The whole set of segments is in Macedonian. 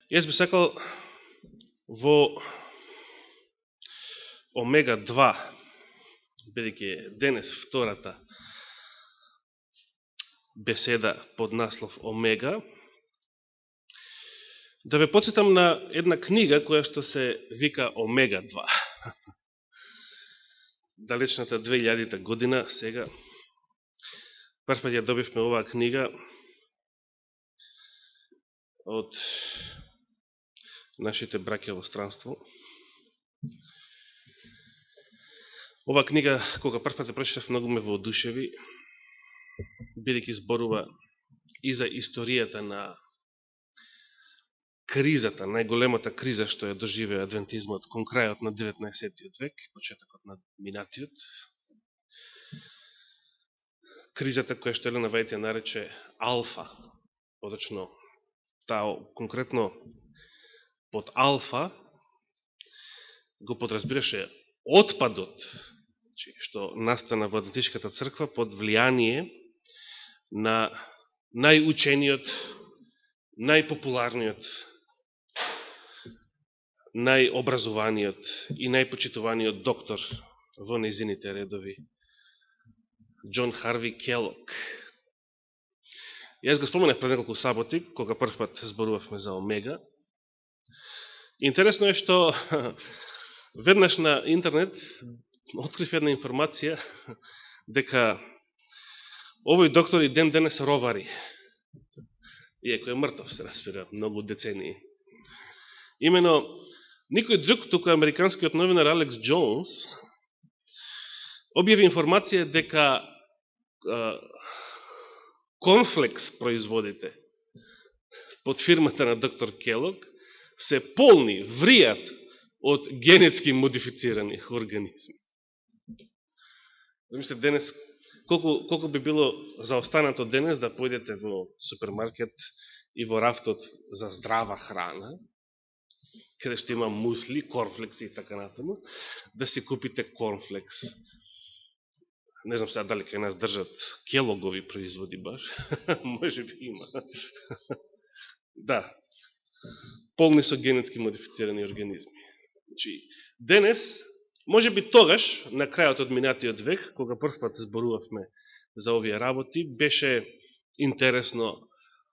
Јас би сакал во Омега 2, бидејќи денес втората беседа под наслов Омега, да ве потсетам на една книга која што се вика Омега 2. Далечната 2000 година, сега, прв пат ја добивме оваа книга од нашите браќа во странство. Оваа книга, кога прв пат ја прочитав, многу ме воодушеви, бидејќи зборува и за историјата на кризата, најголемата криза што ја доживеа адвентизмот кон крајот на 19. век, почетокот на минатиот. Кризата која што Елена Вајт ја нарече Алфа, подочно, таа конкретно под Алфа го подразбираше отпадот, што настана во Адвентишката црква под влијание на најучениот, најпопуларниот, најобразованиот и најпочитуваниот доктор во нејзините редови, Џон Харви Келок. Јас го споменав пред неколку саботи, кога прв пат зборувавме за Омега. Интересно е што веднаш на интернет открив една информација дека овој доктор и ден денес ровари. Иако е мртов, се разбира, многу децении. Имено, никој друг, туку американскиот новинар Алекс Джонс објави информација дека конфлекс производите под фирмата на доктор Келок се полни, вријат од генетски модифицирани организми. Замислите, денес, колку би било заостанато денес да појдете во супермаркет и во рафтот за здрава храна, каде што има мусли, корнфлекси и така натаму, да си купите корнфлекс. Не знам сега дали кај нас држат Келогови производи баш. Може би има. Да. Полни со генетски модифицирани организми. Значи, денес, може би тогаш, на крајот од минатиот век, кога прв пат зборувавме за овие работи, беше интересно,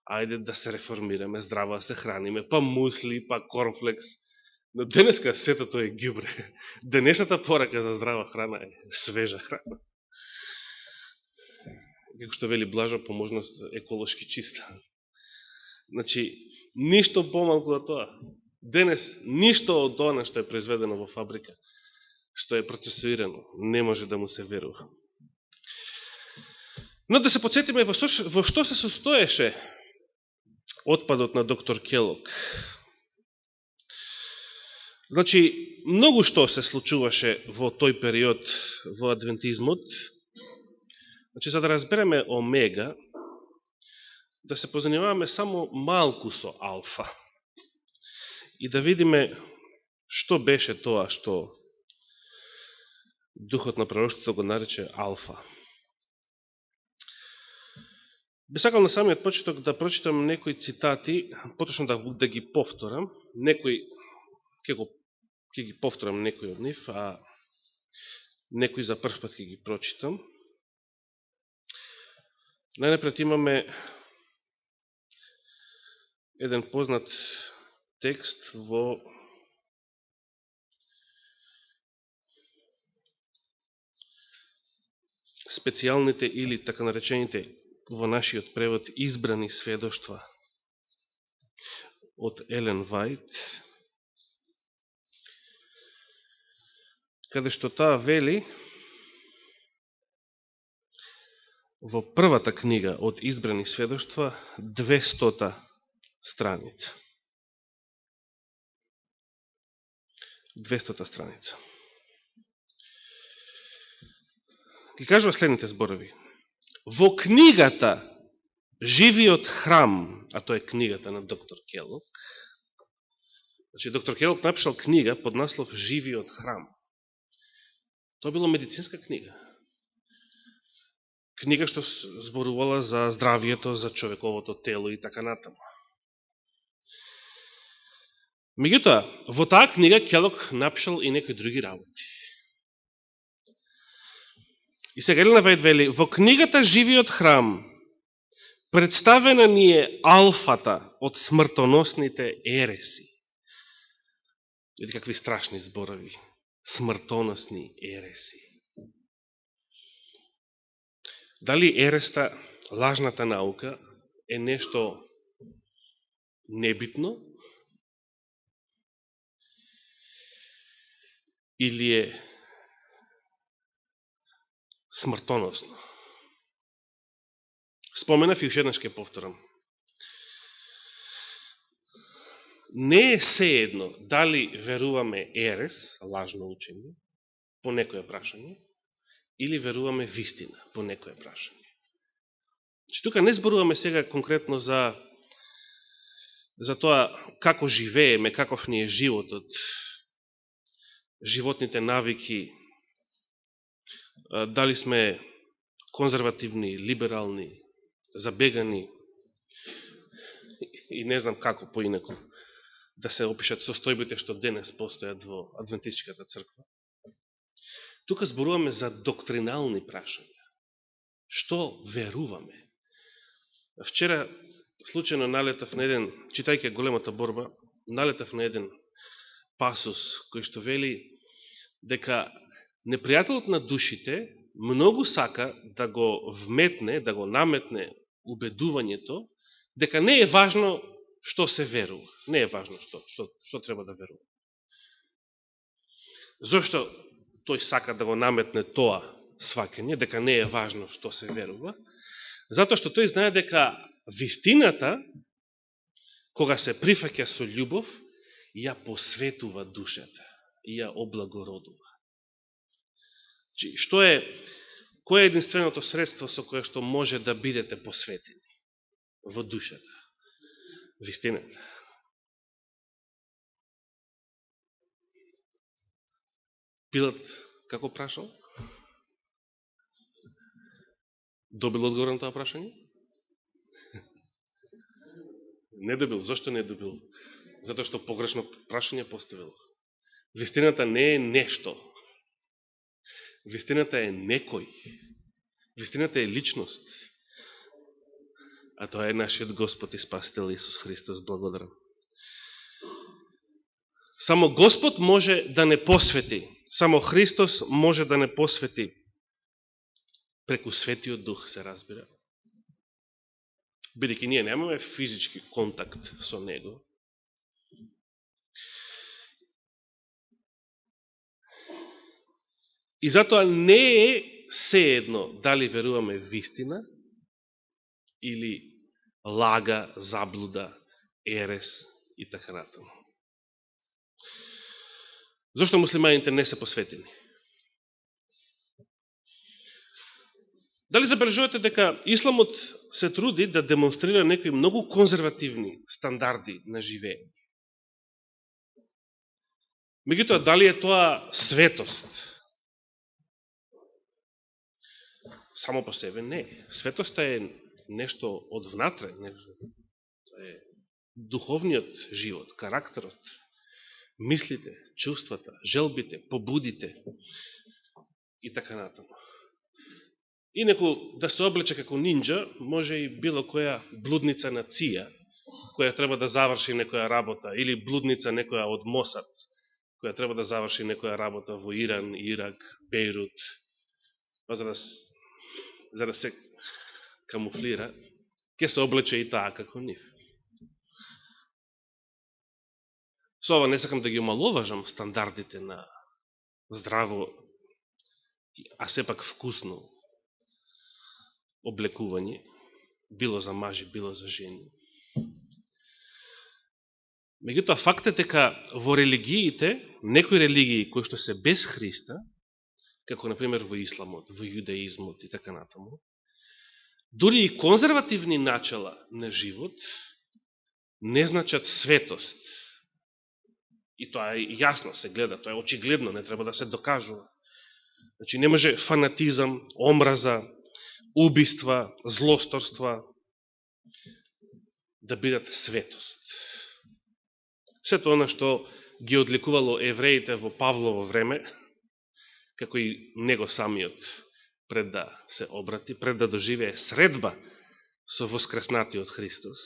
ајде да се реформираме, здраво да се храниме, па мусли, па корнфлекс. Но денеска сето тоа е ѓубре. Денешната порака за здрава храна е свежа храна. Како што вели Блажо, по можност еколошки чиста. Значи, ништо помалку од тоа. Денес, ништо од тоа што е произведено во фабрика, што е процесуирано, не може да му се верува. Но да се подсетиме во што се состоеше отпадот на доктор Келок. Значи, многу што се случуваше во тој период во адвентизмот. Значи, за да разбереме Омега, да се позанимаваме само малку со Алфа и да видиме што беше тоа што духот на пророштвото го нарече Алфа. Би сакал на самиот почеток да прочитам некои цитати, поточно да ги повторам, некои ќе ги повторам некои од нив, а некои за прв пат ќе ги прочитам. Најнапред имаме еден познат текст во специјалните или така наречените во нашиот превод избрани сведоштва од Елен Вајт, каде што таа вели во првата книга од избрани сведоштва 200 страница. 200 страница. Ги кажува следните зборови. Во книгата Живиот храм, а тоа е книгата на доктор Келок, значи доктор Келок напишал книга под наслов Живиот храм. Тоа било медицинска книга. Книга што зборувала за здравието, за човековото тело и така натаму. Меѓутоа, во таа книга Келок напишал и некои други работи. И сега Елена Вајд вели, во книгата Живиот храм представена ни е алфата од смртоносните ереси. Видите какви страшни зборови. Смртоносни ереси. Дали ереста, лажната наука, е нешто небитно или е смртоносно? Споменав и уште еднаш ќе повторам. Не е сеедно дали веруваме ерес, лажно учење, по некое прашање, или веруваме вистина по некое прашање. Тука не зборуваме сега конкретно за тоа како живееме, каков ни е животот, животните навики, дали сме конзервативни, либерални, забегани и не знам како поинаку да се опишат состојбите што денес постојат во Адвентистичката црква. Тука зборуваме за доктринални прашања. Што веруваме? Вчера случајно налетав на еден, читајќи Големата борба, налетав на еден пасус кој што вели дека непријателот на душите многу сака да го вметне, да го наметне убедувањето дека не е важно што се верува. Не е важно што треба да верува. Зошто тој сака да го наметне тоа сваќање, дека не е важно што се верува? Затоа што тој знае дека вистината, кога се прифаќа со љубов, ја посветува душата и ја облагородува. Кој е единственото средство со кое што може да бидете посветени во душата? Вистината. Пилат како прашал? Добил одговор на тоа прашање? Не добил. Зошто не добил? Затоа што погрешно прашање поставил. Вистината не е нешто. Вистината е некој. Вистината е личност. А тоа е нашиот Господ и Спасител Исус Христос. Благодарам. Само Господ може да не посвети. Само Христос може да не посвети. Преку Светиот Дух се разбира. Бидејќи ние немаме физички контакт со Него. И затоа не е сеедно дали веруваме вистина или лага, заблуда, ерес и така натаму. Зошто муслиманите не се посветени? Дали забележувате дека Исламот се труди да демонстрира некои многу конзервативни стандарди на живење? Меѓутоа, дали е тоа светост? Само по себе не. Светоста е нешто од внатре, е духовниот живот, карактерот, мислите, чувствата, желбите, побудите и така натаму. Инаку да се облече како нинджа, може и било која блудница на ЦИА, која треба да заврши некоја работа, или блудница некоја од Мосад, која треба да заврши некоја работа во Иран, Ирак, Бејрут, па за да се камуфлира, ќе се облече и таа како нив. Со ова не сакам да ги омаловажам стандардите на здраво, а сепак вкусно облекување, било за мажи, било за жени. Меѓутоа, факт е дека во религиите, некои религии кои што се без Христа, како например во исламот, во јудеизмот и така натаму, дури и конзервативни начала на живот не значат светост. И тоа е јасно, се гледа, тоа е очигледно, не треба да се докажува. Значи, не може фанатизам, омраза, убиства, злосторства да бидат светост. Сето она што ги одликувало евреите во Павлово време, како и него самиот пред да се обрати, пред да доживее средба со воскреснатиот Христос,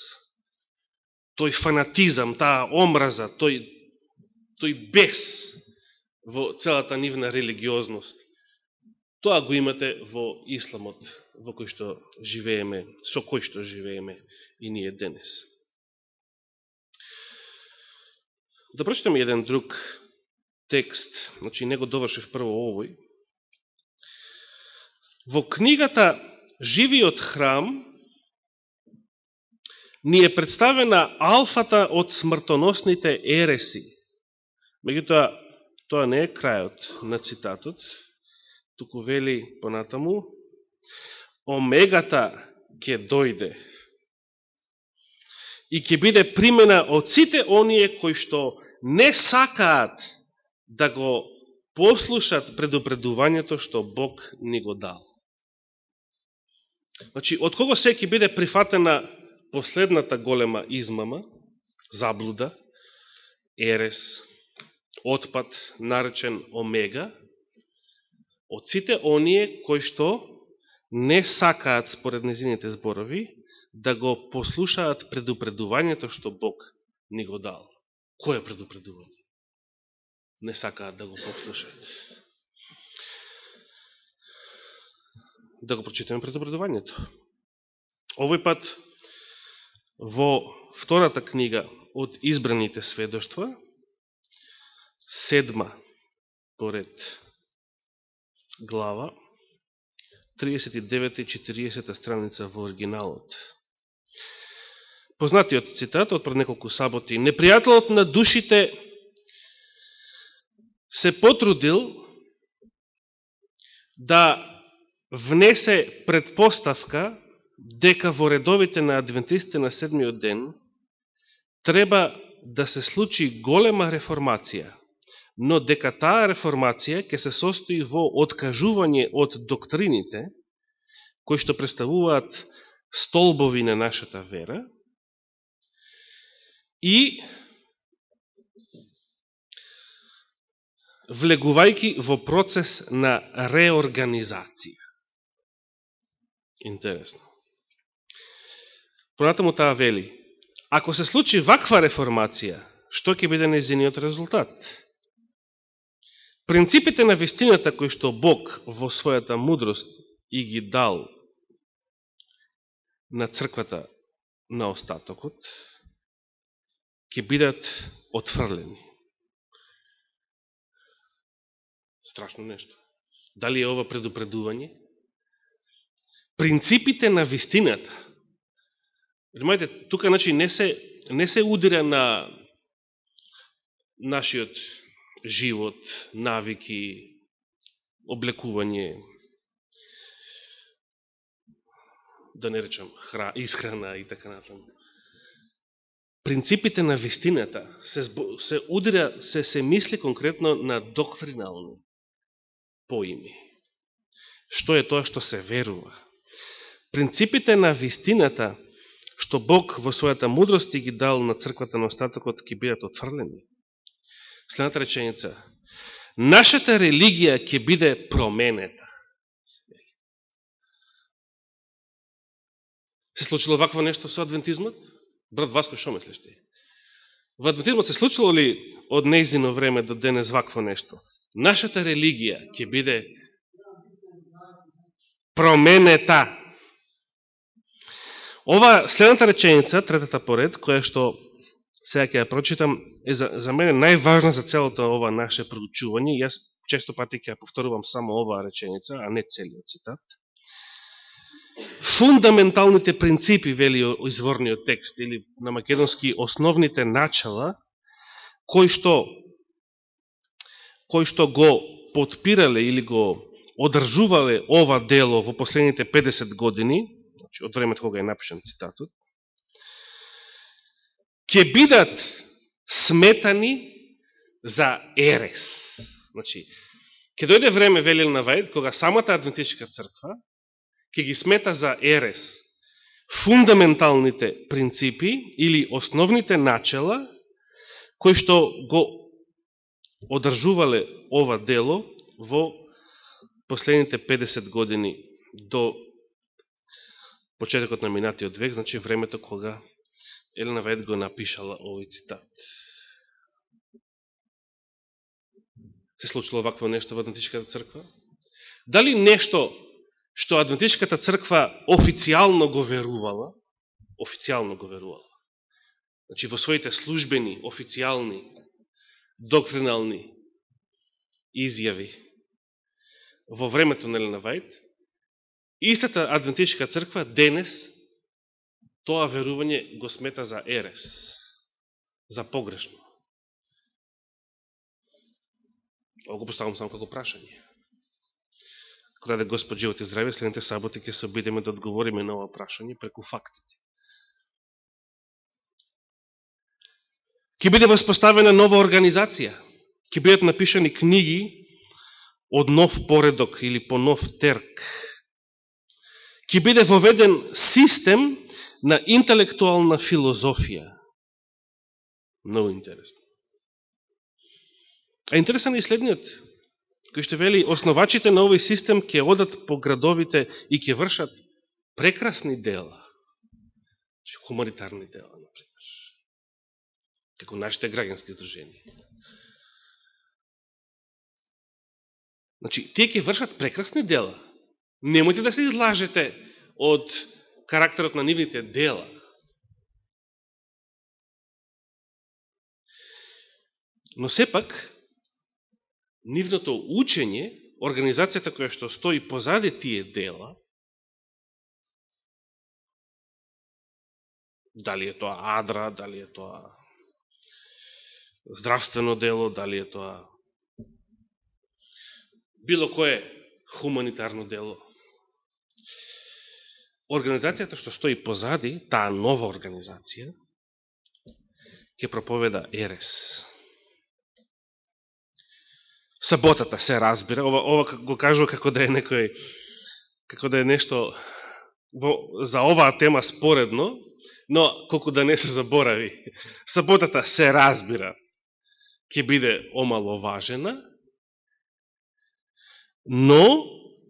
тој фанатизам, таа омраза, тој бес во целата нивна религиозност, тоа го имате во исламот, во кој што живееме, со кој што живееме и ние денес. Да прочитаме еден друг текст, значи не го довршив прво овој. Во книгата Живиот храм ни е представена алфата од смртоносните ереси. Меѓутоа, тоа не е крајот на цитатот, туку вели понатаму, омегата ќе дојде и ќе биде примена од сите оние кои што не сакаат да го послушат предупредувањето што Бог ни го дал. Значи, од кого се ќе биде прифатена последната голема измама, заблуда, ерес, отпад, наречен омега, од сите оние кои што не сакаат, според незините зборови, да го послушаат предупредувањето што Бог ни го дал. Кој е предупредување? Не сакаат да го послушаат. Да го прочитаме предупредувањето. Овој пат во втората книга од избраните сведоштва, 7 поред глава, 39 и 40 страница во оригиналот. Познатиот цитат од пред неколку саботи. Непријателот на душите се потрудил да внесе предпоставка дека во редовите на адвентистите на седмиот ден треба да се случи голема реформација, но дека таа реформација ќе се состои во откажување од доктрините, кои што представуваат столбови на нашата вера, и влегувајки во процес на реорганизација. Интересно. Понатаму таа вели, ако се случи ваква реформација, што ќе биде нејзиниот резултат? Принципите на вистината кои што Бог во својата мудрост и ги дал на црквата на остатокот, ќе бидат отфрлени. Страшно нешто. Дали е ова предупредување? Принципите на вистината. Знаете, тука значи не се удира на нашиот живот, навики, облекување, да не речам исхрана и така натаму. Принципите на вистината се удира, се мисли конкретно на доктринални поими. Што е тоа што се верува? Принципите на вистината што Бог во својата мудрост ги дал на црквата на остатокот ќе бидат отфрлени. Следната реченица. Нашата религија ќе биде променета. Се случило вакво нешто со адвентизмот? Брат Васко, шо мислиш ти? Во адвентизмот се случило ли од нејзино време до денес вакво нешто? Нашата религија ќе биде променета. Ова следната реченица, третата поред, која што сега ќе ја прочитам, е за мене најважна за целото ова наше проучување. Јас често пати ќе ја повторувам само оваа реченица, а не целиот цитат. Фундаменталните принципи, вели изворниот текст, или на македонски основните начала, кои што го подпирале или го одржувале ова дело во последните 50 години, значи од времето кога е напишан цитатот, ќе бидат сметани за ерес. Значи, ќе дојде време, велил Наваид, кога самата адвентистичка црква ќе ги смета за ерес фундаменталните принципи или основните начала кои што го одржувале ова дело во последните 50 години до почетокот на минатиот век, значи времето кога Елена Вајд го напишала овој цитат. Се случило вакво нешто во Адвентичката црква? Дали нешто што Адвентичката црква официјално го верувала, значи во своите службени, официјални, доктринални изјави во времето на Елена Вајд, истата Адвентичка црква денес тоа верување го смета за ерес, за погрешно. Ово го поставам само како прашање. Ако даде Господ живот и здраве, следните саботи ќе се обидеме да одговориме на ова прашање преку фактите. Ќе биде воспоставена нова организација, ќе бидат напишани книги од нов поредок или по нов терк. Ќе биде воведен систем на интелектуална филозофија. Много интересно. А интересен е и следниот, кој што вели, основачите на овој систем ќе одат по градовите и ќе вршат прекрасни дела. Хуманитарни дела, например. Како нашите граѓански здруженија. Значи, тие ќе вршат прекрасни дела. Немојте да се излажете од карактерот на нивните дела. Но сепак, нивното учење, организацијата која што стои позади тие дела, дали е тоа Адра, дали е тоа здравствено дело, дали е тоа било кое хуманитарно дело, организацијата што стои позади, таа нова организација, ќе проповеда ерес. Саботата се разбира, ова го кажува како да е некој, како да е нешто за оваа тема споредно, но колку да не се заборави, саботата се разбира, ќе биде омаловажена, но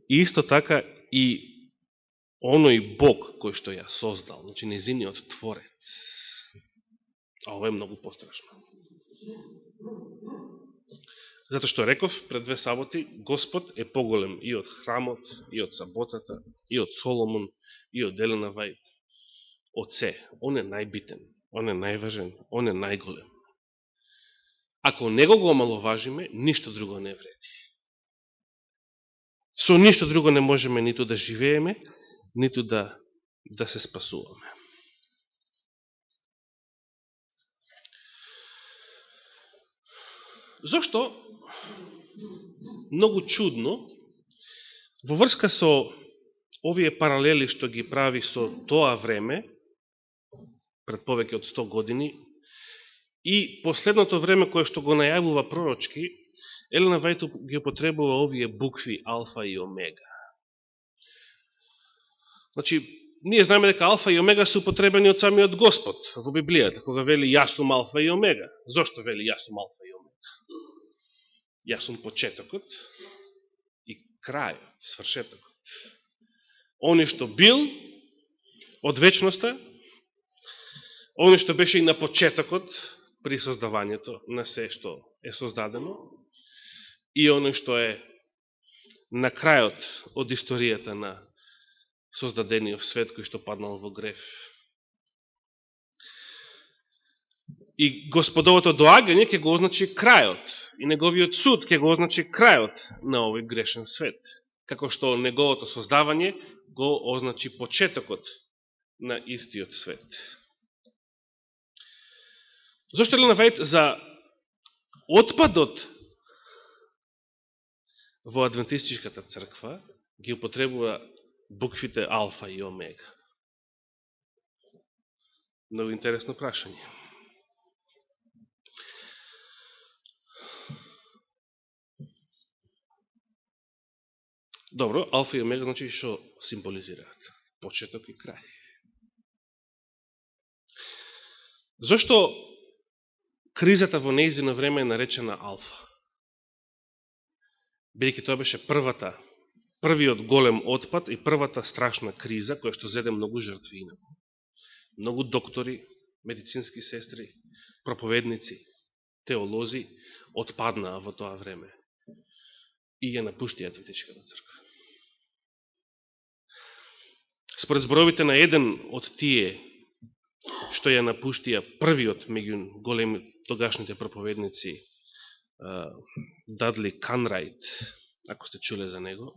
исто така и оној Бог кој што ја создал, значи незиниот Творец. А ова е многу пострашно. Зато што реков пред 2 саботи, Господ е поголем и од храмот, и од саботата, и од Соломон, и од Елена Вајд. Од се. Он е најбитен, он е најважен, он е најголем. Ако него го омаловажиме, ништо друго не вреди. Со ништо друго не можеме ниту да живееме, ниту да се спасуваме. Зошто? Многу чудно, во врска со овие паралели што ги прави со тоа време, пред повеќе од 100 години, и последното време кое што го најавува пророчки, Елена Вајд ги употребува овие букви алфа и омега. Значи, ние знаеме дека алфа и омега се употребени од самиот Господ во Библијата, кога вели јас сум алфа и омега. Зошто вели јас сум алфа и омега? Јас сум почетокот и крајот, свршетокот. Оно што бил од вечноста, оно што беше и на почетокот при создавањето на се што е создадено, и оно што е на крајот од историјата на создадениот свет кој што паднал во грев. И Господовото доагање ќе го означи крајот, и неговиот суд ќе го означи крајот на овој грешен свет, како што неговото создавање го означи почетокот на истиот свет. Зошто Елена Вајд за отпадот во Адвентистичката црква ги употребува буквите алфа и омега? Много интересно прашање. Добро, алфа и омега значи што символизираат? Почеток и крај. Зошто кризата во неизино време е наречена Алфа. Бидејќи тоа беше првиот голем отпад и првата страшна криза, која што зеде многу жртви инаку. Многу доктори, медицински сестри, проповедници, теолози отпаднаа во тоа време и ја напуштија Адвентичката црква. Според зборовите на еден од тие што ја напуштија, првиот меѓу големи тогашните проповедници, Дадли Канрайт, ако сте чуле за него,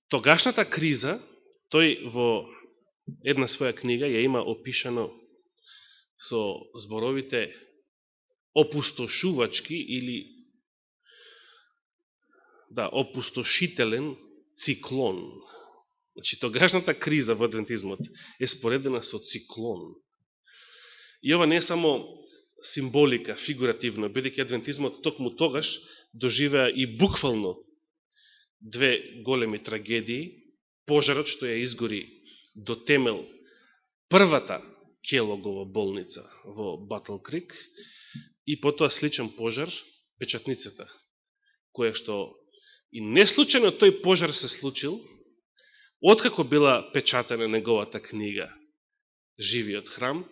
тогашната криза, тој во една своја книга ја има опишано со зборовите опустошувачки или опустошителен циклон. Значи, тогашната криза во адвентизмот е споредена со циклон. И ова не е само символика, фигуративно, бидејќи адвентизмот токму тогаш доживеа и буквално две големи трагедии. Пожарот што ја изгори до темел првата Келогова болница во Батл Крик и потоа сличен пожар, печатницата, која што и неслучено тој пожар се случил, откако била печатена неговата книга Живиот храм,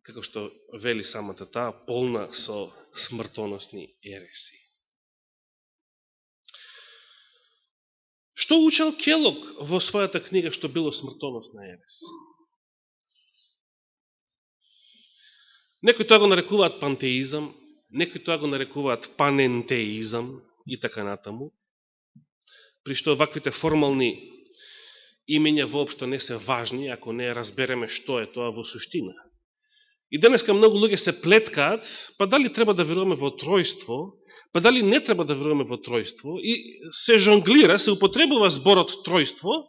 како што вели самата таа, полна со смртоносни ереси. Што учел Келог во својата книга што било смртоносна ерес? Некои тоа го нарекуваат пантеизам, некои тоа го нарекуваат панентеизам и така натаму, при што ваквите формални имења воопшто не се важни, ако не разбереме што е тоа во суштина. И денеска многу луѓе се плеткаат, па дали треба да веруваме во тројство, па дали не треба да веруваме во тројство, и се жонглира, се употребува зборот тројство,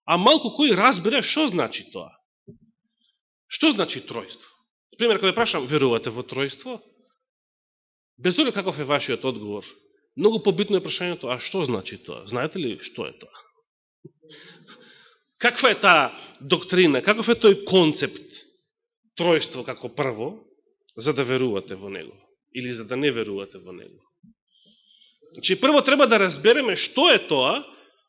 а малку кој разбира што значи тоа. Што значи тројство? Пример, кога прашам, верувате во тројство? Без оглед каков е вашиот одговор, многу побитно е прашањето, а што значи тоа? Знаете ли што е тоа? Каква е таа доктрина, каков е тој концепт тројство како прво, за да верувате во него, или за да не верувате во него? Значи, прво треба да разбереме што е тоа,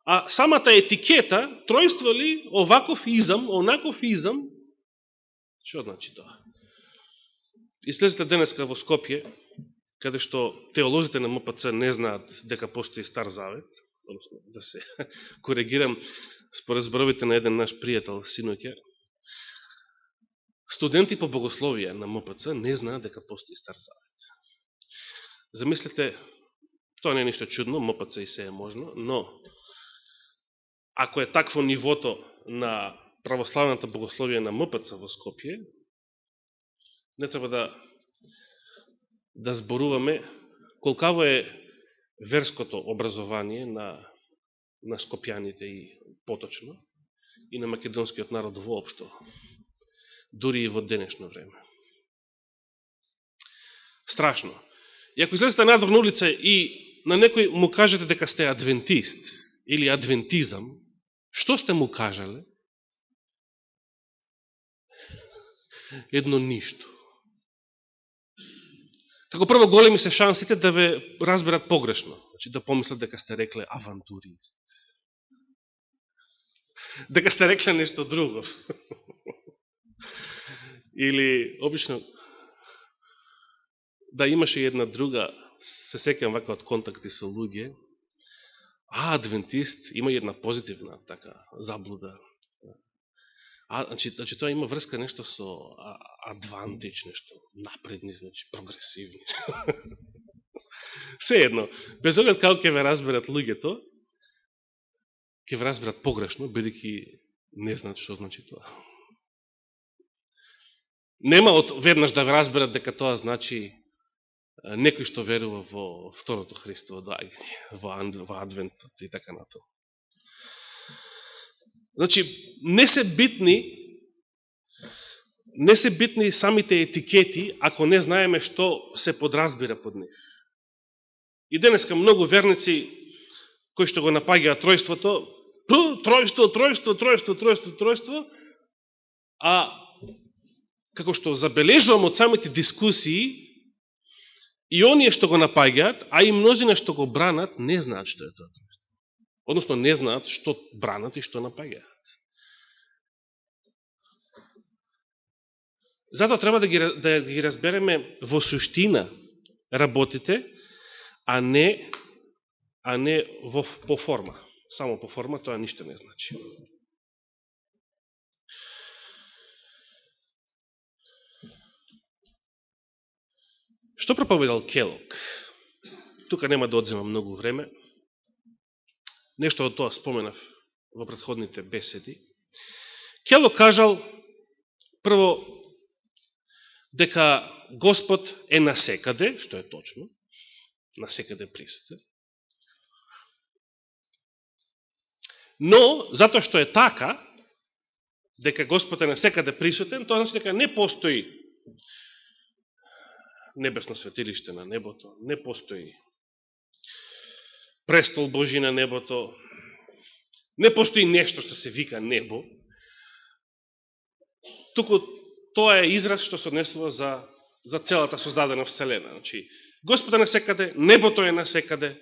а самата етикета, тројство ли, оваков изам, онаков изам, што значи тоа? Излезете денеска во Скопје, каде што теолозите на МПЦ не знаат дека постои Стар Завет, односно да се коригирам според зборовите на еден наш пријател синоќа, студенти по богословија на МПЦ не знаат дека постои Стар Завет. Замислете, тоа не е ништо чудно, МПЦ и се е можно, но ако е такво нивото на православната богословија на МПЦ во Скопје, не треба да зборуваме колкаво е верското образование на скопјаните и поточно, и на македонскиот народ воопшто, дури и во денешно време. Страшно. И ако излезете надвор на улица и на некој му кажете дека сте адвентист или адвентизам, што сте му кажале? Едно ништо. Како прво, големи се шансите да ве разберат погрешно. Значи да помислат дека сте рекле авантурист. Дека сте рекле нешто друго. Или, обично, да имаше една друга, се сеќавам вака од контакти со луѓе, адвентист, има една позитивна така заблуда. Значи тоа има врска нешто со адвантич, нешто напредни, значи прогресивни. Се едно, без оглед како ќе ве разберат луѓето, ќе ве разберат погрешно, бидејќи не знаат што значи тоа. Нема од веднаш да ве разберат дека тоа значи некој што верува во второто Христово доаѓање, во адвентот и така натаму. Значи, не се битни самите етикети, ако не знаеме што се подразбира под нив. И денеска многу верници, кои што го напаѓаат тројството, тројство, а како што забележувам од самите дискусии, и оние што го напаѓаат, а и мнозина што го бранат, не знаат што е тоа. Односно, не знаат што бранат и што напаѓаат. Затоа треба да ги разбереме во суштина работите, а не по форма. Само по форма тоа ништо не значи. Што проповедал Келог? Тука нема да одземам многу време. Нешто од тоа споменав во претходните беседи. Келог кажал, прво, дека Господ е насекаде, што е точно, насекаде присутен. Но, затоа што е така, дека Господ е насекаде присутен, тоа значи дека не постои небесно светилиште на небото, не постои престол Божи на небото, не постои нешто што се вика небо, туку тоа е израз што се однесува за целата создадена вселена. Значи, Господ е насекаде, небото е насекаде,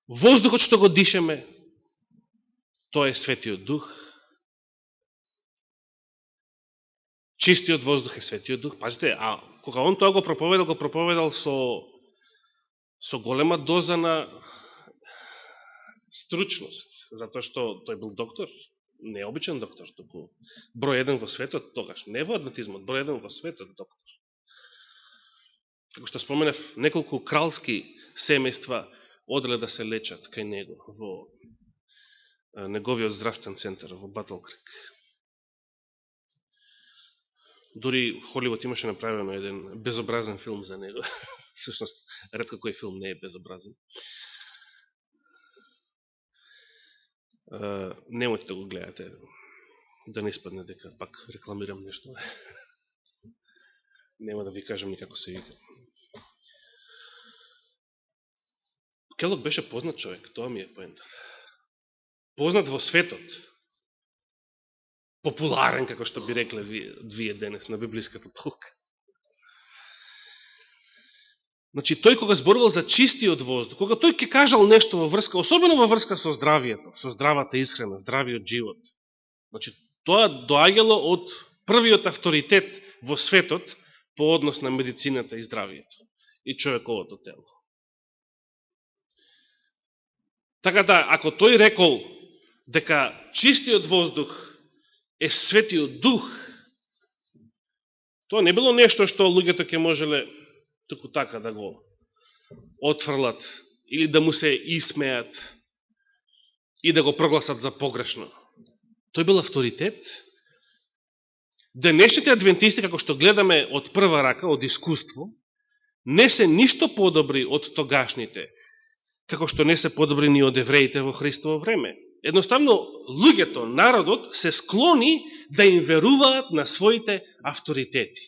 воздухот што го дишеме, тоа е Светиот Дух, чистиот воздух е Светиот Дух. Пазите, а кога он тоа го проповедал со голема доза на стручност, затоа што тој бил доктор, не обичен доктор, току број еден во светот тогаш, не во адвентизмот, број еден во светот доктор. Како што споменав, неколку кралски семејства оделе да се лечат кај него во неговиот здравствен центар во Батл Крик. Дори Холивуд имаше направено еден безобразен филм за него. Всушност, ретко кој филм не е безобразен. Немојте да го гледате, да не испадне дека пак рекламирам нешто. Нема да ви кажам никако се вика. Келог беше познат човек, тоа ми е поентата. Познат во светот. Популарен, како што би рекле вие денес на библиската наука. Значи, тој кога зборувал за чистиот воздух, кога тој ќе кажал нешто во врска, особено во врска со здравието, со здравата исхрана, здравиот живот, значи, тоа доаѓало од првиот авторитет во светот по однос на медицината и здравието и човековото тело. Така да, ако тој рекол дека чистиот воздух е Светиот Дух, тоа не било нешто што луѓето ќе можеле туку така да го отфрлат или да му се исмеат и да го прогласат за погрешно. Тој бил авторитет. Денешните адвентисти, како што гледаме од прва рака, од искуство, не се ништо подобри од тогашните, како што не се подобри ни од евреите во Христово време. Едноставно, луѓето, народот, се склони да им веруваат на своите авторитети,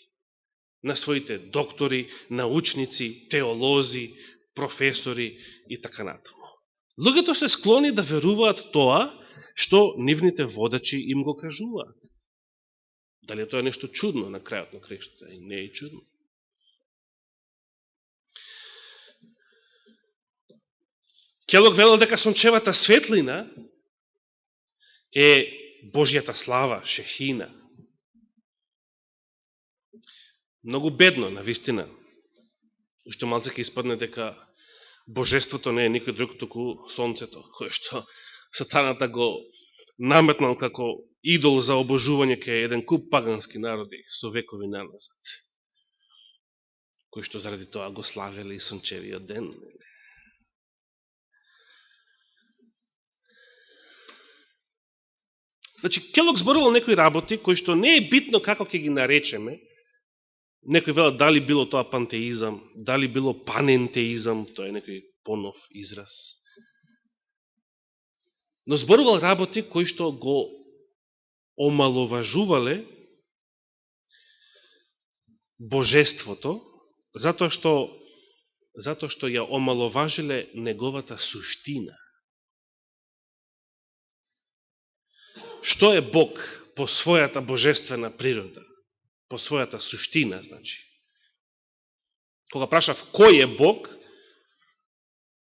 на своите доктори, научници, теолози, професори и така натаму. Луѓето се склони да веруваат тоа што нивните водачи им го кажуваат. Дали тоа е нешто чудно на крајот на краиштата? Не е чудно. Келог велел дека сончевата светлина е Божјата слава, шехина. Многу бедно, навистина. Уште малце ќе испадне дека божеството не е никој друг, туку сонцето, кое што сатаната го наметнал како идол за обожување кај еден куп пагански народи со векови наназад, кои што заради тоа го славеле и сончевиот ден. Значи, Келог зборувал некои работи, кои што не е битно како ќе ги наречеме. Некој велат дали било тоа пантеизам, дали било панентеизам, тоа е некој понов израз. Но зборувал работи кои што го омаловажувале божеството, затоа што ја омаловажиле неговата суштина. што е Бог по својата божествена природа, по својата суштина, значи. Кога прашав кој е Бог,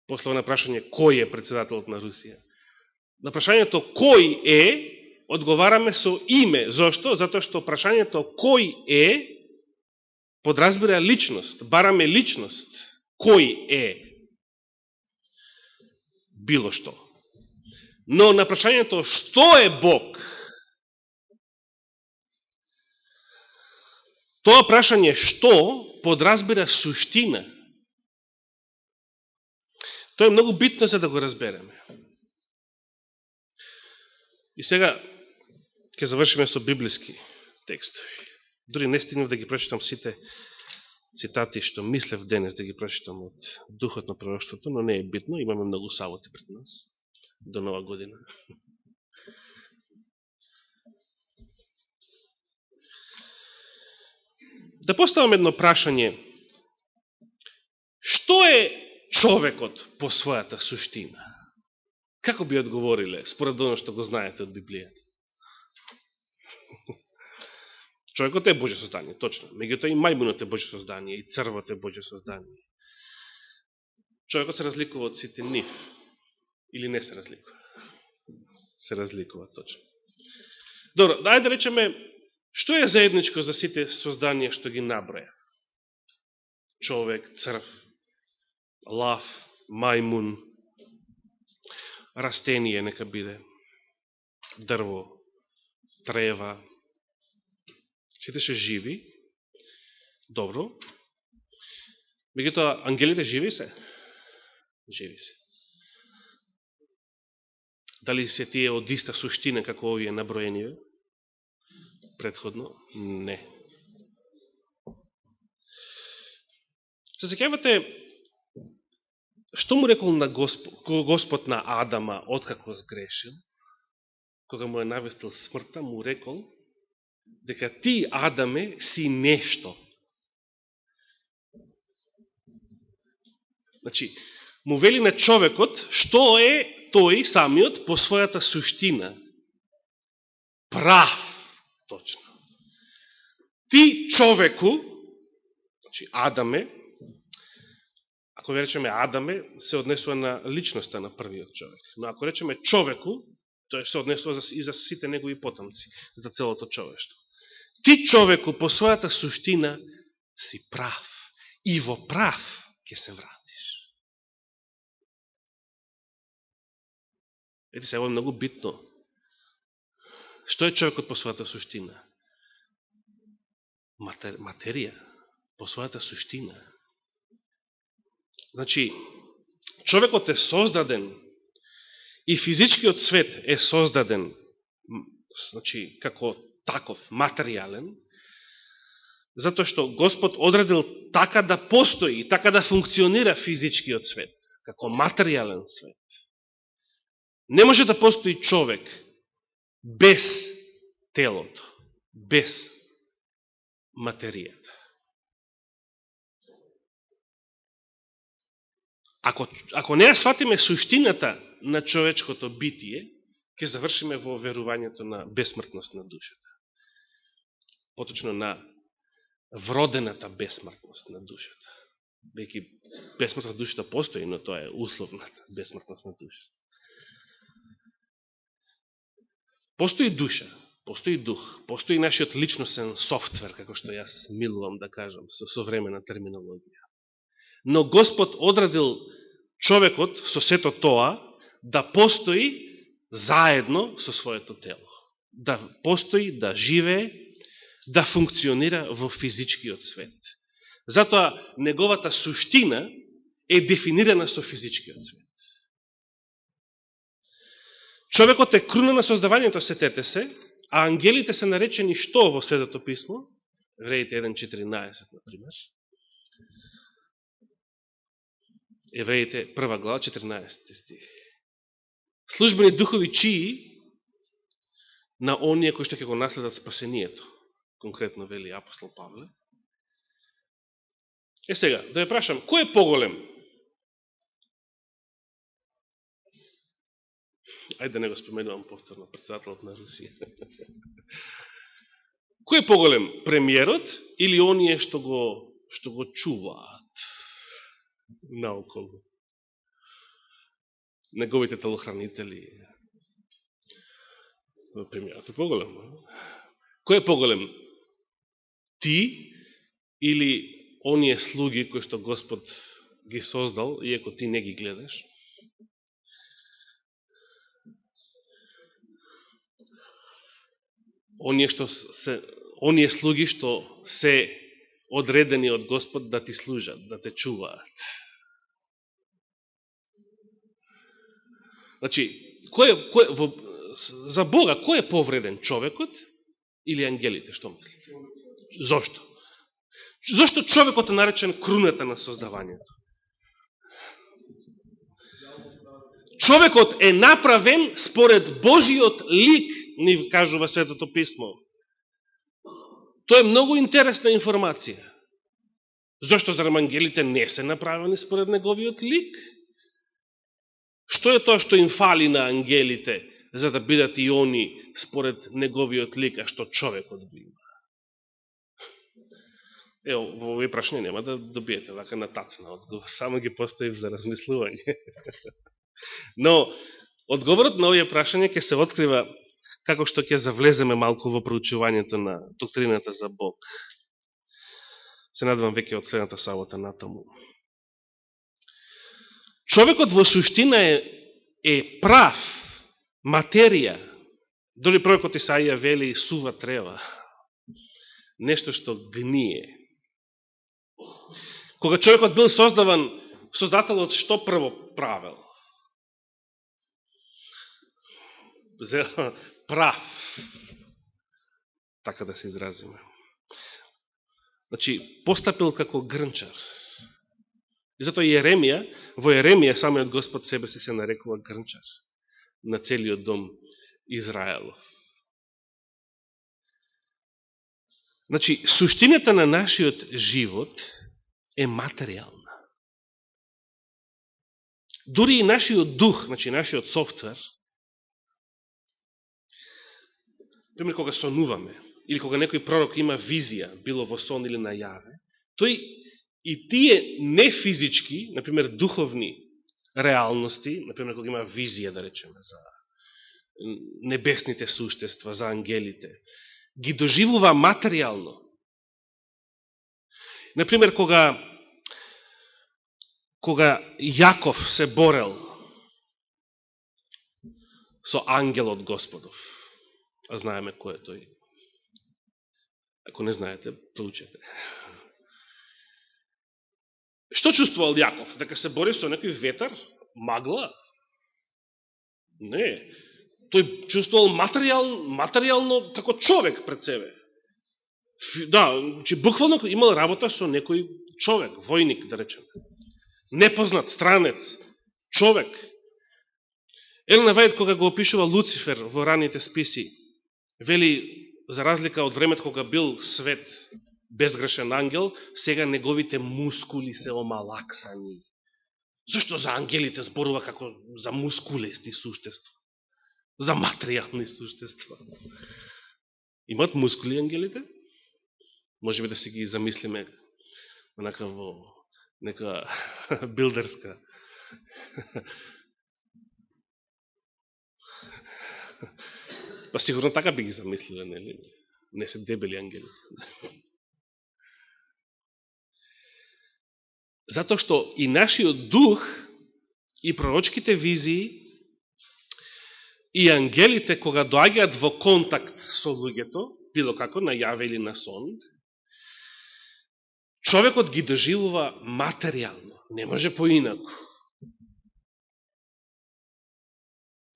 после на прашање кој е председателот на Русија, на прашањето кој е, одговараме со име. Зошто? Затоа што прашањето кој е подразбира личност, бараме личност. Кој е? Било што. Но на прашањето што е Бог, тоа прашање што подразбира суштина. Тоа е многу битно за да го разбереме. И сега ќе завршиме со библиски текстови. Дори не стигнав да ги прочитам сите цитати што мислев денес да ги прочитам од Духот на пророштвото, но не е битно, имаме многу саботи пред нас до нова година. Да поставам едно прашање. Што е човекот по својата суштина? Како би одговориле, според оно што го знаете од Библијата? Човекот е Божје создание, точно. Меѓутоа и мајмунот е Божје создание, и црвот е Божје создание. Човекот се разликува од сите нив. Или не се разликува? Се разликува, точно. Добро, дај да речеме, што е заедничко за сите созданија што ги наброја? Човек, црв, лав, мајмун, растение нека биде, дрво, трева, сите се живи, добро. Меѓутоа, ангелите живи се? Живи се. Дали се тие од иста суштина како овие наброени предходно? Не. Се сеќавате што му рекол на Господ на Адама откако сгрешил, кога му е навестил смртта, му рекол дека ти, Адаме, си нешто. Значи, му вели на човекот што е тој самиот по својата суштина. Прав, точно. Ти, човеку, значи Адаме, ако речеме Адаме, се однесува на личноста на првиот човек. Но ако речеме човеку, тој се однесува и за сите негови потомци, за целото човештво. Ти, човеку, по својата суштина си прав. И во прав ќе се вратиш. Ете се, ово е многу битно. Што е човекот по својата суштина? Материја. По својата суштина. Значи, човекот е создаден и физичкиот свет е создаден, значи, како таков, материјален, затоа што Господ одредил така да постои, така да функционира физичкиот свет, како материјален свет. Не може да постои човек без телото, без материјата. Ако не ја сватиме суштината на човечкото битие, ќе завршиме во верувањето на бесмртност на душата. Поточно на вродената бесмртност на душата. Дејќи бесмртност на душата постои, но тоа е условната бесмртност на душата. Постои душа, постои дух, постои нашиот личностен софтвер, како што јас милувам да кажам, со современа терминологија. Но Господ одредил човекот со сето тоа да постои заедно со своето тело. Да постои, да живее, да функционира во физичкиот свет. Затоа неговата суштина е дефинирана со физичкиот свет. Човекот е круна на создавањето, сетете се, а ангелите се наречени што во Светото писмо? Евреите 1.14, например. Евреите 1 глава, 14 стих. Службени духови чии на оние кои што ќе го наследат спасението. Конкретно вели апостол Павле. Сега, да ја прашам, кој е поголем? ајде да не го споменувам повторно председателот на Русија. Кој е поголем, премиерот или оние што го чуваат наоколу? Неговите телохранители. Премиерот е поголем. Кој е поголем? Ти или оние слуги кои што Господ ги создал, иако ти не ги гледаш? Оние слуги што се одредени од Господ да ти служат, да те чуваат. Значи, за Бога, кој е повреден, човекот или ангелите, што мислите? Зошто? Зошто човекот е наречен круната на создавањето? Човекот е направен според Божиот лик, ни кажува Светото Писмо. Тоа е многу интересна информација. Зошто зарем ангелите не се направени според неговиот лик? Што е тоа што им фали на ангелите, за да бидат и они според неговиот лик, а што човекот го има? Ево, во овие прашања нема да добиете вака на тацна одговор, само ги поставив за размислување. Но, одговорот на овие прашања ќе се открива како што ќе завлеземе малку во проучувањето на доктрината за Бог. Се надевам веќе од следната сабота натаму. Човекот во суштина е прав, материја. Дори пророкот Исаија вели сува трева. Нешто што гние. Кога човекот бил создаван, создателот што прво правил? Прав. Така да се изразиме. Значи, постапил како грнчар. И затоа во Еремија самиот Господ себе се нарекува грнчар на целиот дом Израелов. Значи, суштината на нашиот живот е материјална. Дури и нашиот дух, значи нашиот софтвер, пример кога сонуваме, или кога некој пророк има визија, било во сон или најаве, тој и тие нефизички, например духовни реалности, например кога има визија, да речеме, за небесните суштества, за ангелите, ги доживува материјално. Например, кога Јаков се борел со ангелот Господов, а знаеме кој е тој. Ако не знаете, проучете. Што чувствувал Јаков? Дека се бори со некој ветар? Магла? Не. Тој чувствувал материјално како човек пред себе. Да, че буквално имал работа со некој човек, војник, да речем. Непознат, странец, човек. Елена Вајд, кога го опишува Луцифер во раните списи, вели, за разлика од времето кога бил свет, безгрешен ангел, сега неговите мускули се омалаксани. Зошто за ангелите зборува како за мускулести суштества? За материјални суштества. Имат мускули ангелите? Може би да си ги замислиме онака во нека билдерска. Па сигурно така би ги замислиле, нели? Не се дебели ангелите. Затоа што и нашиот дух, и пророчките визии, и ангелите, кога доаѓаат во контакт со луѓето, било како најаве или на сон, човекот ги доживува материјално. Не може поинаку.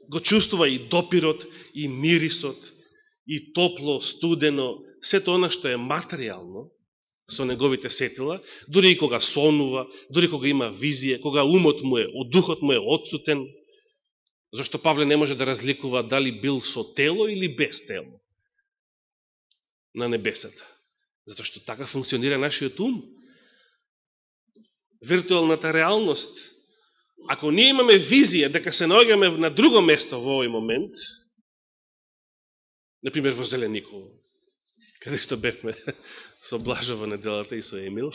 Го чувствува и допирот, и мирисот, и топло, студено, сето она што е материјално со неговите сетила, дури и кога сонува, дури кога има визија, кога умот му е, духот му е отсутен, зашто Павле не може да разликува дали бил со тело или без тело на небесата. Затоа што така функционира нашиот ум. Виртуалната реалност ако ние имаме визија дека се наоѓаме на друго место во овој момент, например во Зелениково, каде што бевме со Блажо во неделата и со Емил,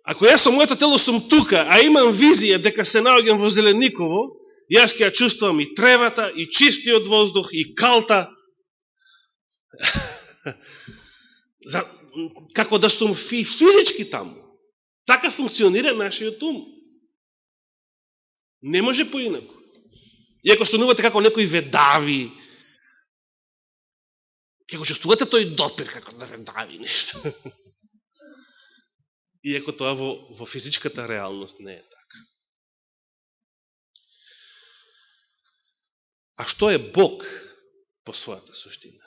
ако јас со моето тело сум тука, а имам визија дека се наоѓам во Зелениково, јас ќе ја чувствувам и тревата, и чистиот воздух, и калта, како да сум физички таму. Така функционира нашиот ум. Не може поинако. И ако станувате како некои ведави, ќе го чувствувате тој допир како да ведави нешто. Иако тоа во физичката реалност не е така. А што е Бог по својата суштина?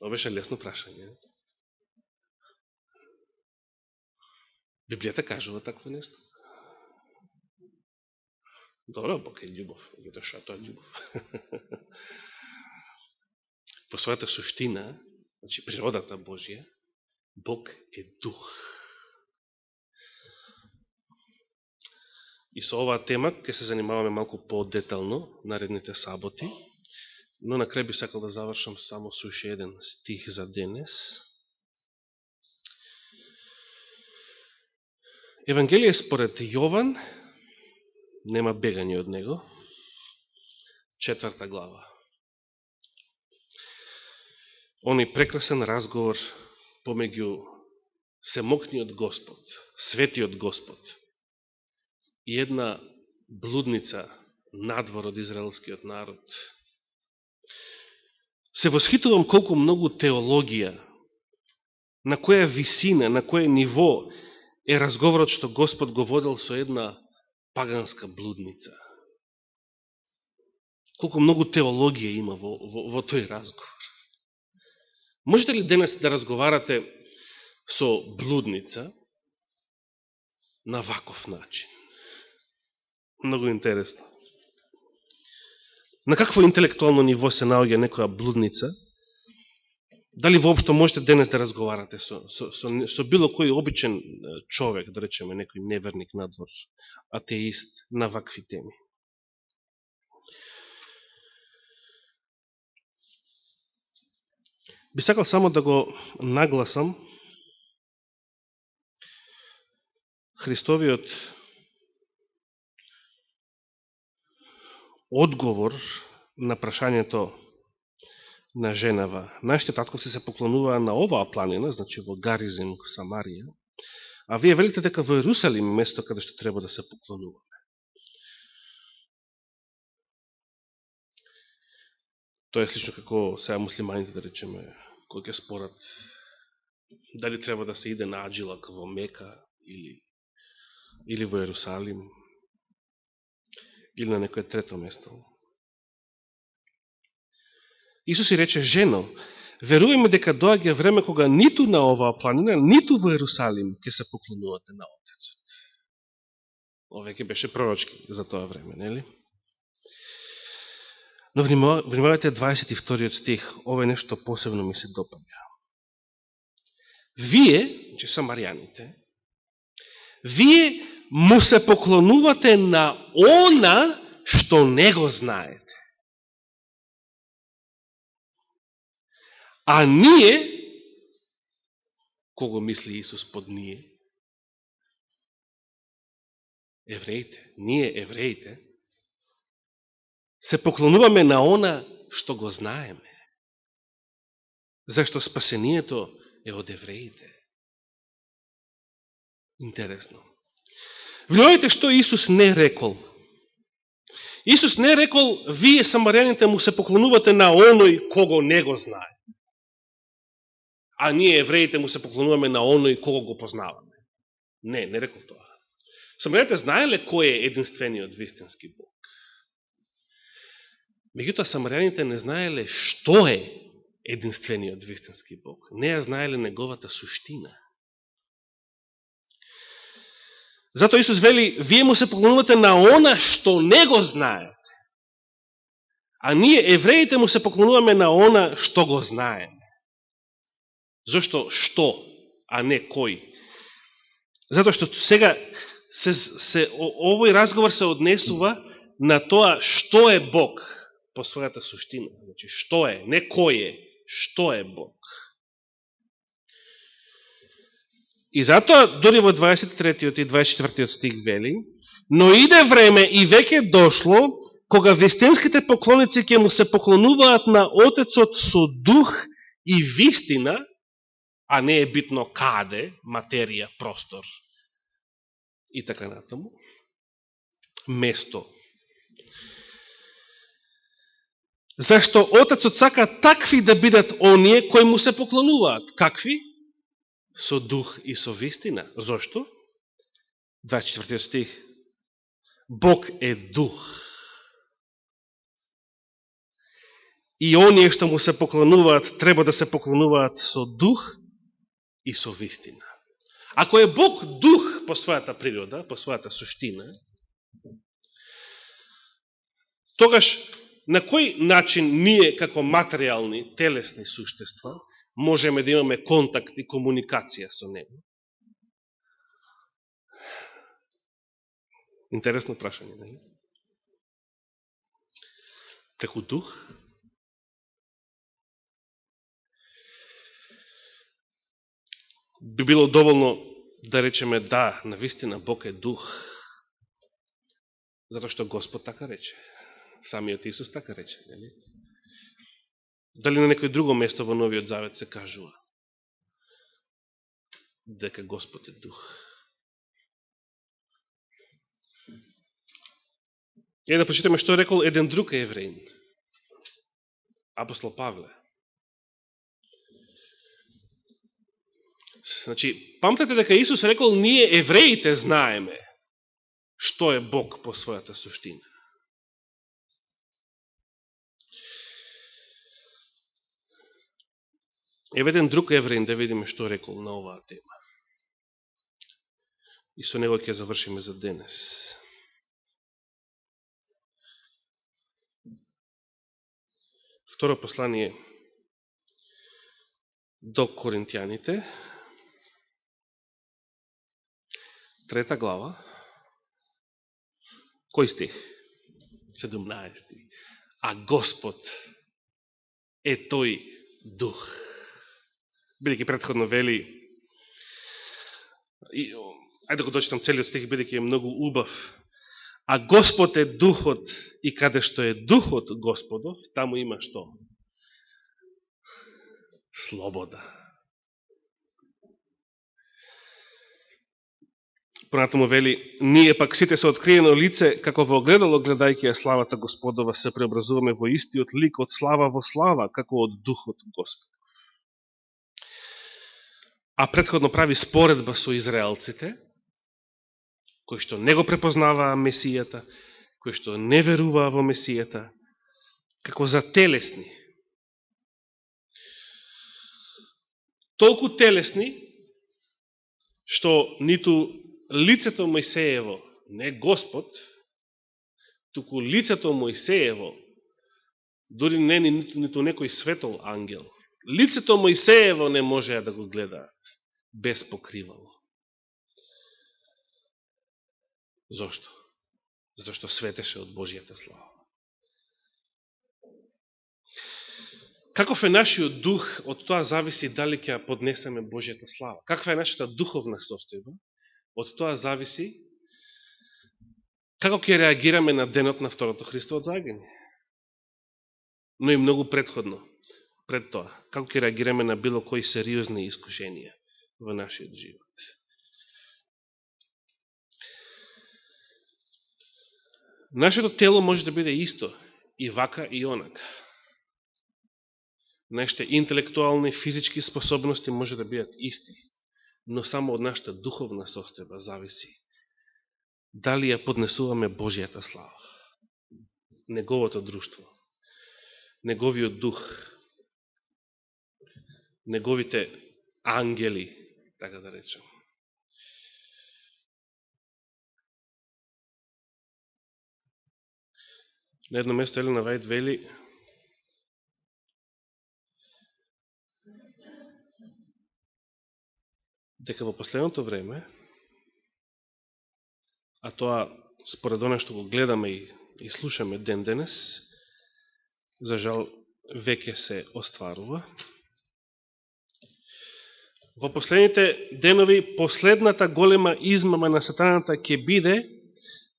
Ова беше лесно прашање. Библијата кажува такво нешто. Добро, Бог е љубов. Што тоа е љубов? По својата суштина, значи природата Божја, Бог е дух. И со оваа тема ќе се занимаваме малку по-детално наредните саботи, но на крај би сакал да завршам само со уште еден стих за денес. Евангелие според Јован, нема бегање од него, 4 глава. Оној прекрасен разговор помеѓу семокниот Господ, светиот Господ и една блудница надвор од израелскиот народ. Се восхитувам колку многу теологија, на која висина, на кој ниво е разговорот што Господ го водел со една паганска блудница. Колку многу теологија има во тој разговор. Можете ли денес да разговарате со блудница на ваков начин? Многу интересно. На какво интелектуално ниво се наоѓа некоја блудница? Дали воопшто можете денес да разговарате со било кој обичен човек, да речеме некој неверник надвор, атеист, на вакви теми? Би сакал само да го нагласам Христовиот одговор на прашањето на женава. Нашите татковци се поклонуваа на оваа планина, значи во Гаризим, Самарија, а вие велите дека во Ерусалим место каде што треба да се поклонуваме. Тоа е слично како сега муслиманите, да речеме, кои ќе спорат дали треба да се иде на Аджилак во Мека или во Ерусалим или на некој трето место. Исус и рече: жено, веруваме дека доаѓа време кога ниту на оваа планина, ниту во Ерусалим ќе се поклонувате на Отецот. Ова веќе беше пророчки за тоа време, нели? Но внимавајте 22 стих, ова е нешто посебно ми се допаѓа. Вие, че самарјаните, вие му се поклонувате на она што не го знаете. А ние, кого мисли Исус под ние? Евреите. Ние, евреите, се поклонуваме на она што го знаеме. Зашто спасението е од евреите. Интересно. Внимавајте што Исус не рекол. Исус не рекол: вие самарјаните му се поклонувате на оној кого не го знае. А ние евреите му се поклонуваме на оној кого го познаваме. Не рекол тоа. Самарјаните знаеле кој е единствениот вистински Бог. Меѓутоа самарјаните не знаеле што е единствениот вистински Бог. Не ја знаеле неговата суштина. Затоа Исус вели: вие му се поклонувате на она што не го знаете. А ние, евреите, му се поклонуваме на она што го знаеме. Зошто што, а не кој? Затоа што сега овој разговор се однесува на тоа што е Бог по својата суштина. Значи, што е, не кој е, што е Бог. И затоа, дори во 23 и 24 стих вели, но иде време и веќе дошло, кога вистинските поклоници ќе му се поклонуваат на Отецот со дух и вистина, а не е битно каде, материја, простор и така натаму, место. Зашто Отецот сака такви да бидат оние кои му се поклонуваат. Какви? Со дух и со вистина. Зошто? 24 стих. Бог е дух. И оние што му се поклонуваат, треба да се поклонуваат со дух и со вистина. Ако е Бог дух по својата природа, по својата суштина, тогаш на кој начин ние, како материјални, телесни суштества, можеме да имаме контакт и комуникација со него? Интересно прашање, не? Преку дух? Би било доволно да речеме да, навистина Бог е дух. Затоа што Господ така рече. Самиот Исус така рече, нели? Дали на некој друго место во Новиот Завет се кажува дека Господ е дух? И да почитаме што рекол еден друг евреин, апостол Павле. Значи, памтете дека Исус рекол, ние евреите знаеме што е Бог по својата суштина. Еве еден друг евреин да видиме што рекол на оваа тема. И со него ќе завршиме за денес. Второ послание до Коринтијаните, 3 глава, кој стих? 17. А Господ е тој дух. Бидејќи претходно вели, ајде го дочитам целиот стих, бидејќи е многу убав. А Господ е духот и каде што е духот Господов, таму има што? Слобода. Понатаму вели, ние пак сите со откриено лице, како во огледало гледајќи ја славата Господова, се преобразуваме во истиот лик од слава во слава, како од духот Господ. А претходно прави споредба со израелците, кои што не го препознаваа Месијата, кои што не веруваа во Месијата, како за телесни. Толку телесни, што ниту лицето Мојсеево, не Господ, туку лицето Мојсеево, дури не ниту некој светол ангел, лицето Мојсеево не можеа да го гледаат без покривало. Зошто? Зато што светеше од Божијата слава. Каков е нашиот дух, од тоа зависи дали ќе поднесеме Божијата слава. Каква е нашата духовна состојба, од тоа зависи како ќе реагираме на денот на второто Христово доаѓање. Но и многу предходно, пред тоа, како ќе реагираме на било кои сериозни искушенија во нашиот живот. Нашето тело може да биде исто, и вака и онака. Нашите интелектуални, физички способности може да бидат исти, но само од нашата духовна состојба зависи дали ја поднесуваме Божијата слава, неговото друштво, неговиот дух, неговите ангели, така да речем. На едно место Елена Вајд вели, дека во последното време а тоа според оно што го гледаме и слушаме ден денес, за жал веќе се остварува. Во последните денови последната голема измама на сатаната ќе биде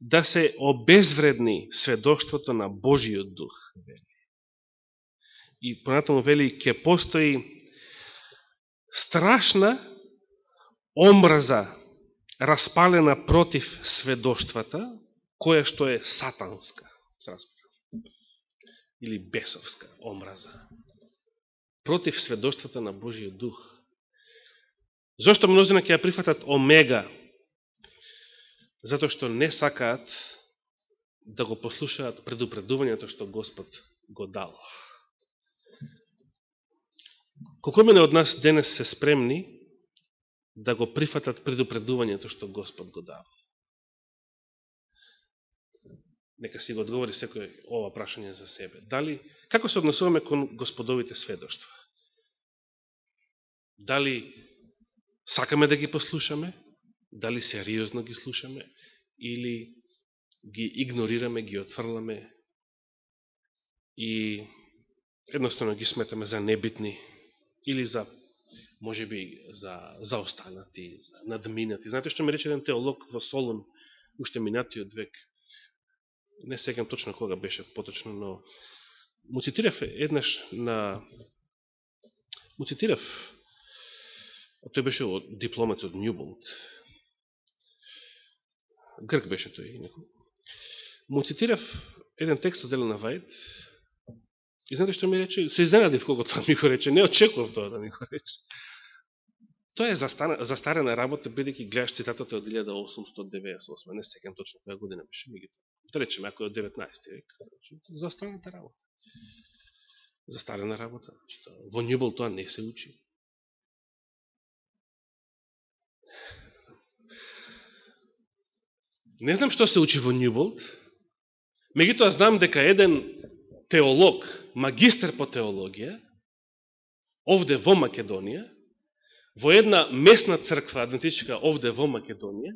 да се обезвредни сведоштвото на Божиот дух. И понатаму вели, ќе постои страшна омраза распалена против сведоштвата, која што е сатанска, или бесовска омраза. Против сведоштвата на Божиот дух. Зошто мнозина ќе ја прифатат омега? Затоа што не сакаат да го послушаат предупредувањето што Господ го дал. Колку мене од нас денес се спремни да го прифатат предупредувањето што Господ го дал? Нека си го одговори секој ова прашање за себе. Дали, како се однесуваме кон Господовите сведоштва? Дали сакаме да ги послушаме? Дали сериозно ги слушаме? Или ги игнорираме, ги отфрламе и едноставно ги сметаме за небитни или за, може би, за останати, за надминати. Знаете што ми рече еден теолог во Солун, уште минатиот век? Не сегам точно кога беше поточно, но му цитирав еднаш тој беше дипломат од Ньюболт. Грк беше тој. Му цитирав еден текст од Елена Вајд и знаете што ми рече? Се изненадив кога тоа ми го рече. Не очекував тоа да ми го рече. Тоа е застарена работа, бидејќи гледаш цитатата од 1898. Не секам точно која година беше. Да речеме, ако е од 19 век. Застарената работа. Застарена работа. Во Ньюболт тоа не се учи. Не знам што се учи во Ньюболт, меѓутоа знам дека еден теолог, магистер по теологија, овде во Македонија, во една местна црква адвентистичка овде во Македонија,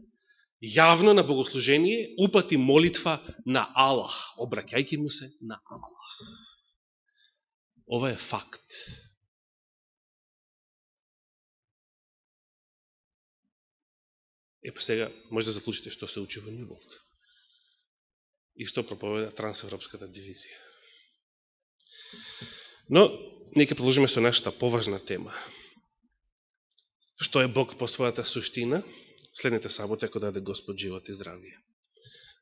јавно на богослужение упати молитва на Аллах, обраќајќи му се на Аллах. Ова е факт. Епа сега може да заклучите што се учи во Ньюболт и што проповеда трансевропската дивизија. Но, нека продолжиме со нашата поважна тема. Што е Бог по својата суштина? Следните саботи, ако даде Господ живот и здравие.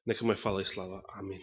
Нека му е фала и слава. Амин.